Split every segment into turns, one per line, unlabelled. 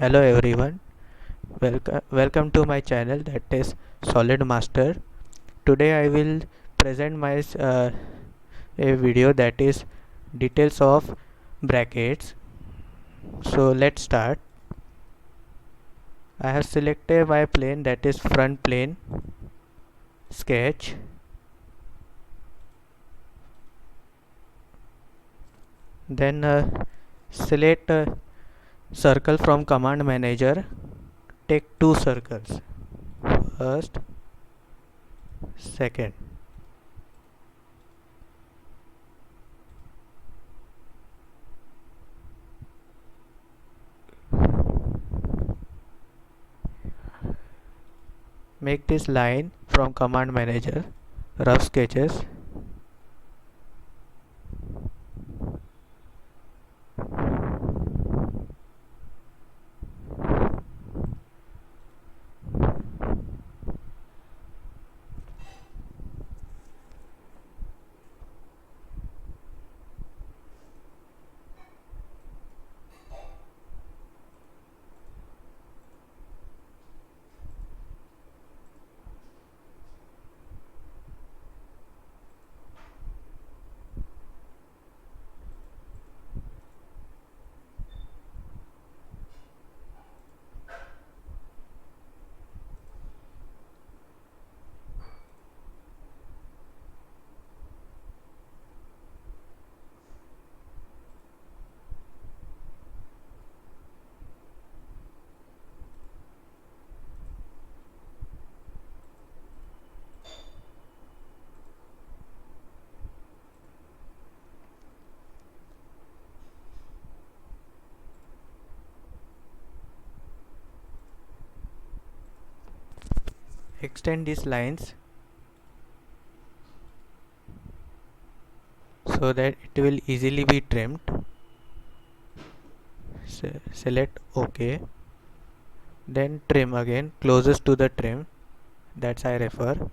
Hello everyone, welcome to my channel, that is Solid Master. Today I will present my a video that is details of brackets. So let's start. I have selected my plane, that is front plane, sketch. Then select circle from command manager. Take two circles, first, second. Make this line from command manager, rough sketches. Extend these lines so that it will easily be trimmed. Select OK, then trim again closest to the trim, that's I refer.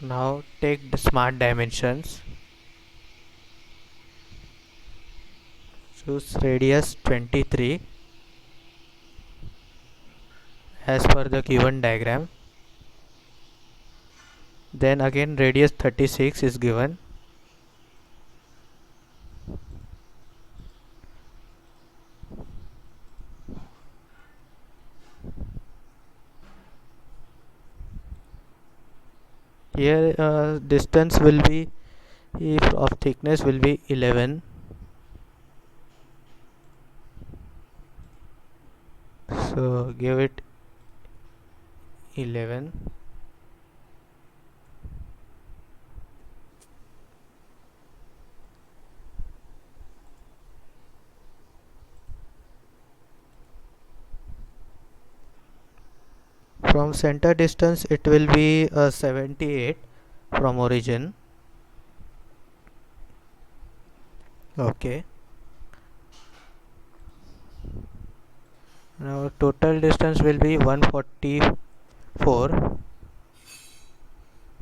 Now take the smart dimensions, choose radius 23 as per the given diagram. Then again radius 36 is given. Here distance will be of thickness will be 11. So give it 11. From center distance it will be 78 from origin. Okay. Now total distance will be 144.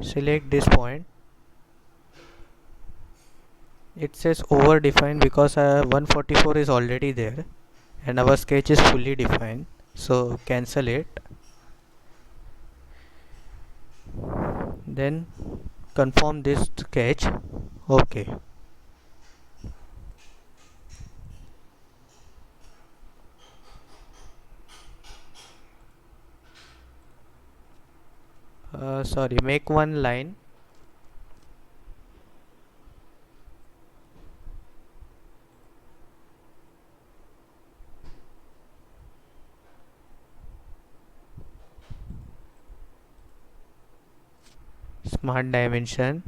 Select this point. It says over defined because 144 is already there and our sketch is fully defined, so cancel it. Then confirm this sketch. Okay. Sorry, make one line. Smart dimension.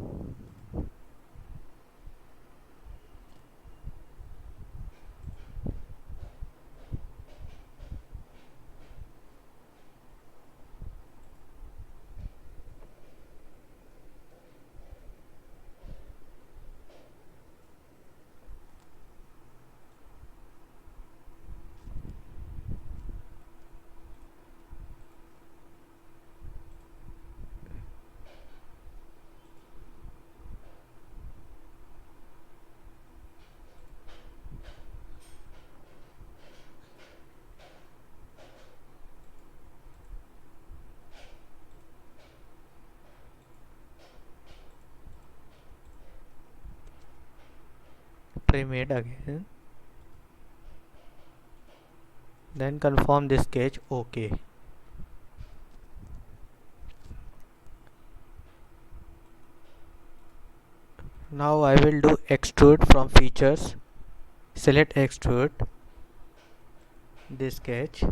trim it again, then confirm this sketch. OK. Now I will do extrude from features. Select extrude this sketch.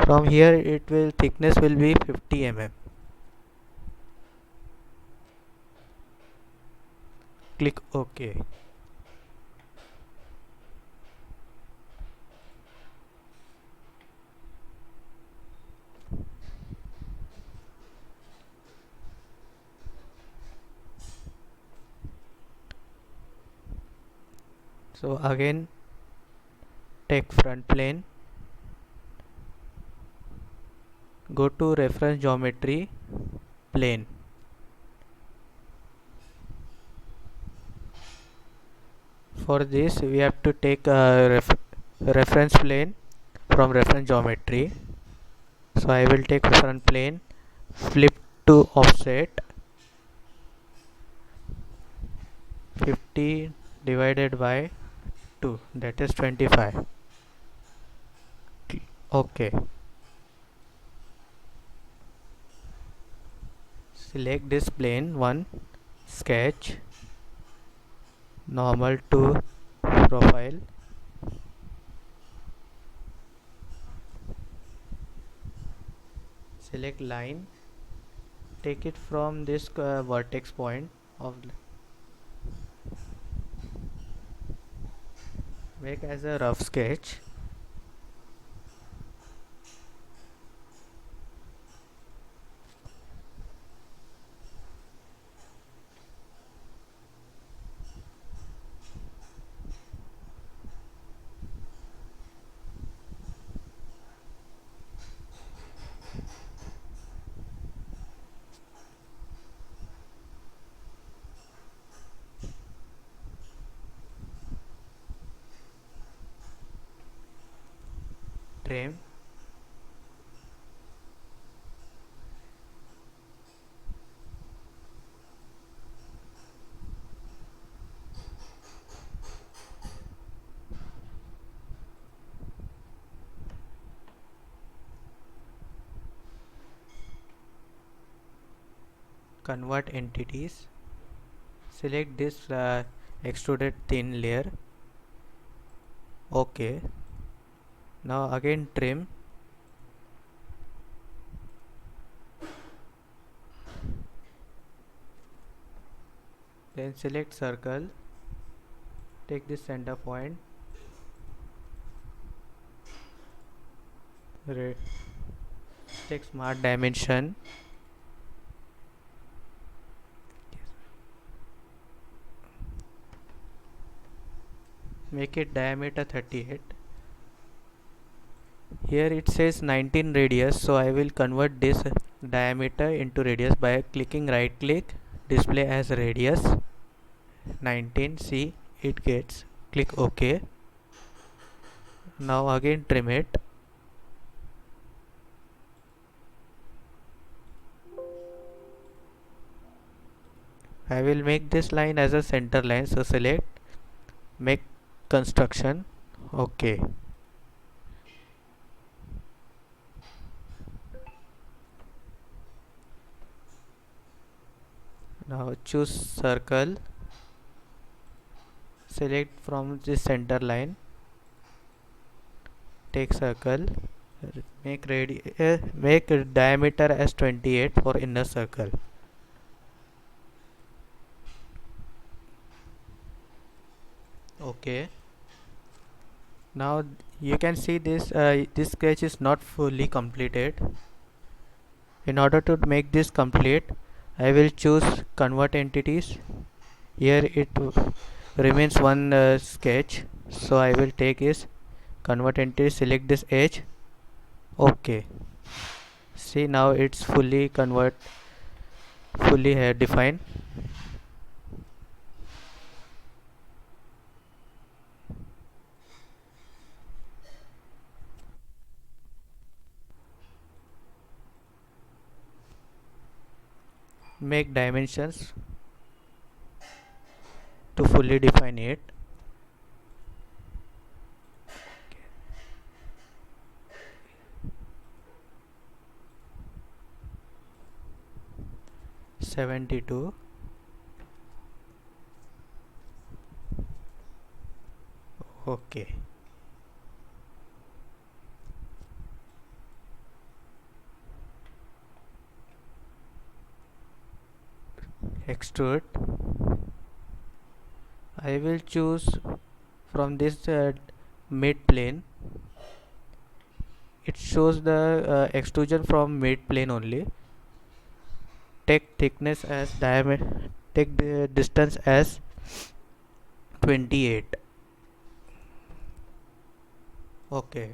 From here it will thickness will be 50 mm. Click OK. So again take front plane, go to reference geometry, plane. For this we have to take a reference plane from reference geometry. So I will take reference plane, flip to offset 50 divided by 2, that is 25. OK. Select this plane 1, sketch, normal to profile. Select line, take it from this vertex point of, make as a rough sketch. Trim, convert entities. Select this extruded thin layer. OK. Now again trim, then select circle, take this center point, take smart dimension, make it diameter 38. Here it says 19 radius, so I will convert this diameter into radius by clicking right click, display as radius 19. See, it gets, click OK. Now again trim it. I will make this line as a center line, so select make construction. OK. Now choose circle, select from this center line, take circle, make diameter as 28 for inner circle. OK. Now you can see this sketch is not fully completed. In order to make this complete, I will choose convert entities. Here it remains one sketch, so I will take is convert entity, select this edge. OK. See, now it's fully defined. make dimensions to fully define it. 72. Okay. Extrude. I will choose from this mid plane. It shows the extrusion from mid plane only. Take thickness as diameter. Take the distance as 28. Okay.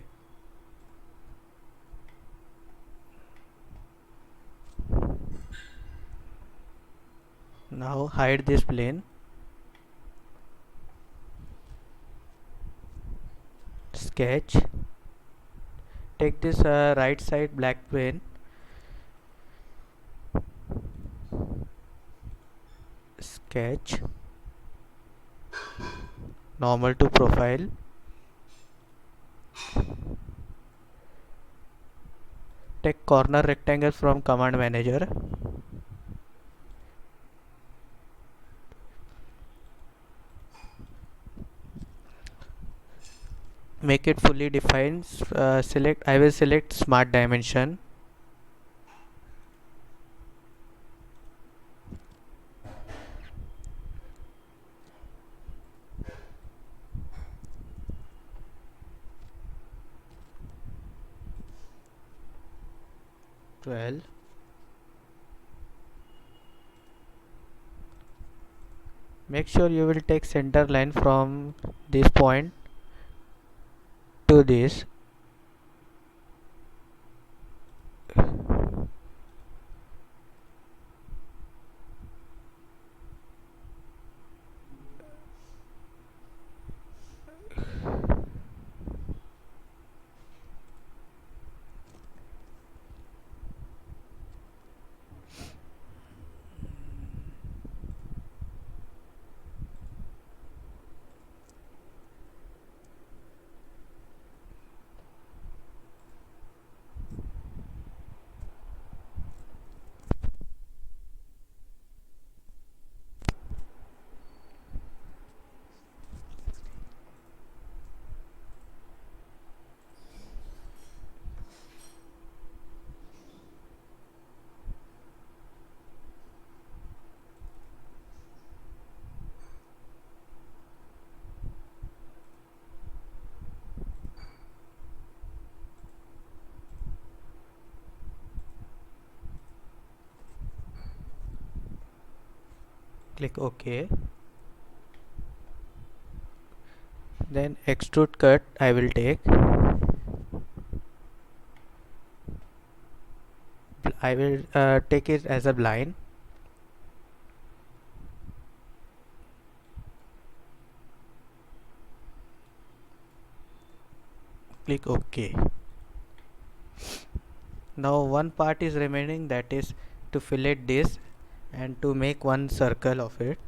Now hide this plane. Sketch. Take this right side black plane. Sketch. Normal to profile. Take corner rectangle from command manager. Make it fully defined. Select. I will select smart dimension. Twelve. Make sure you will take center line from this point to this. Click OK. Then extrude cut I will take. I will take it as a line. Click OK. Now one part is remaining, that is to fillet this and to make one circle of it.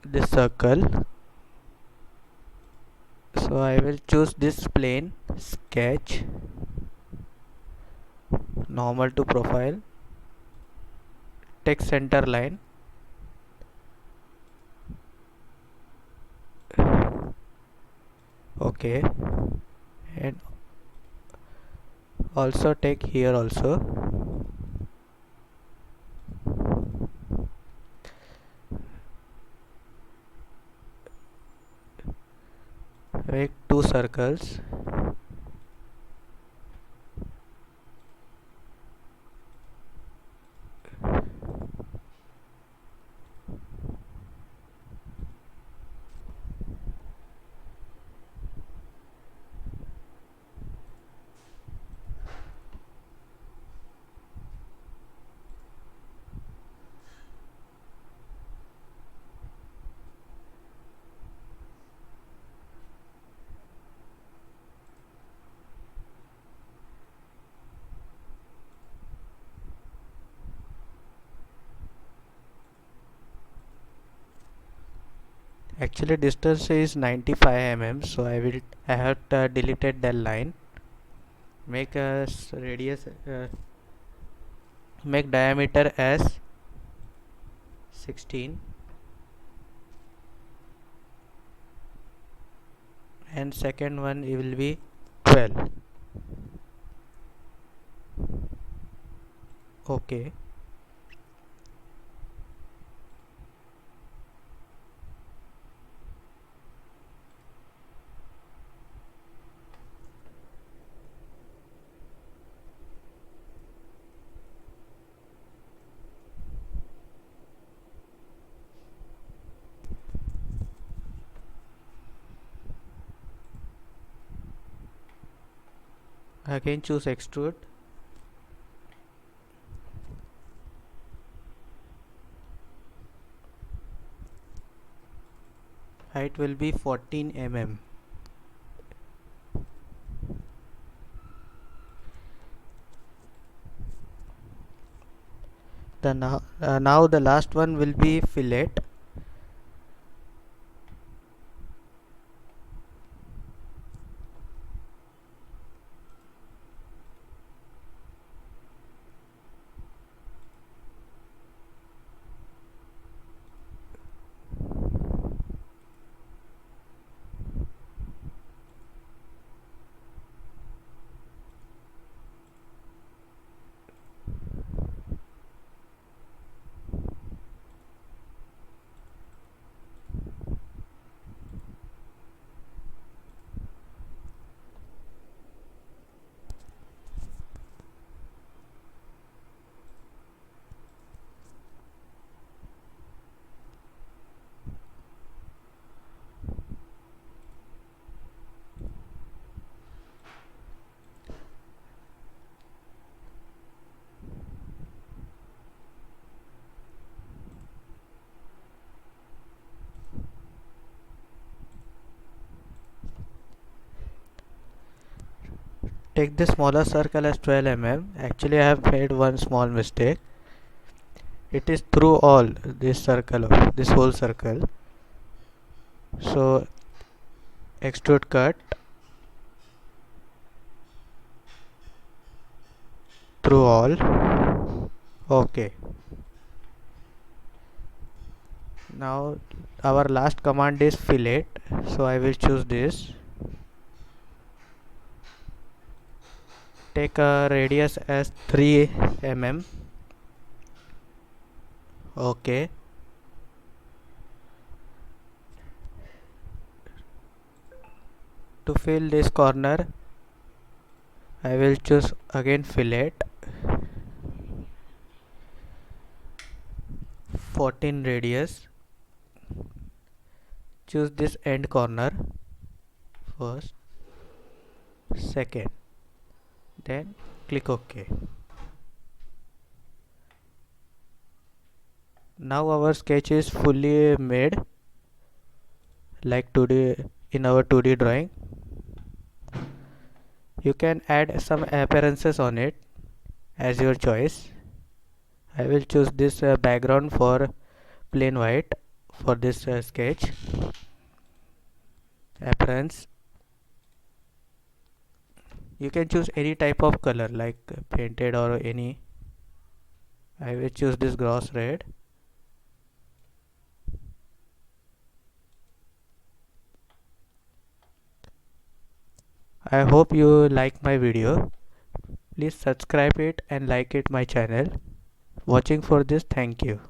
This circle. So I will choose this plane, sketch, normal to profile, take center line. Okay. And also take here also. Make two circles. Actually distance is 95 mm, so I have deleted that line. Make a radius, make diameter as 16 and second one it will be 12. Okay. Again choose extrude. Height will be 14 mm. Now the last one will be fillet. Take the smaller circle as 12 mm. Actually I have made one small mistake. It is through all this circle, of this whole circle. So extrude cut through all. Okay. Now our last command is fillet, so I will choose this. Take a radius as 3 mm. Okay. To fill this corner I will choose again fillet, 14 radius. Choose this end corner first, second, then click OK. Now our sketch is fully made like 2D in our 2D drawing. You can add some appearances on it as your choice. I will choose this background for plain white for this sketch. Appearance, you can choose any type of color like painted or any. I will choose this gloss red. I hope you like my video. Please subscribe it and like it my channel. Watching for this, thank you.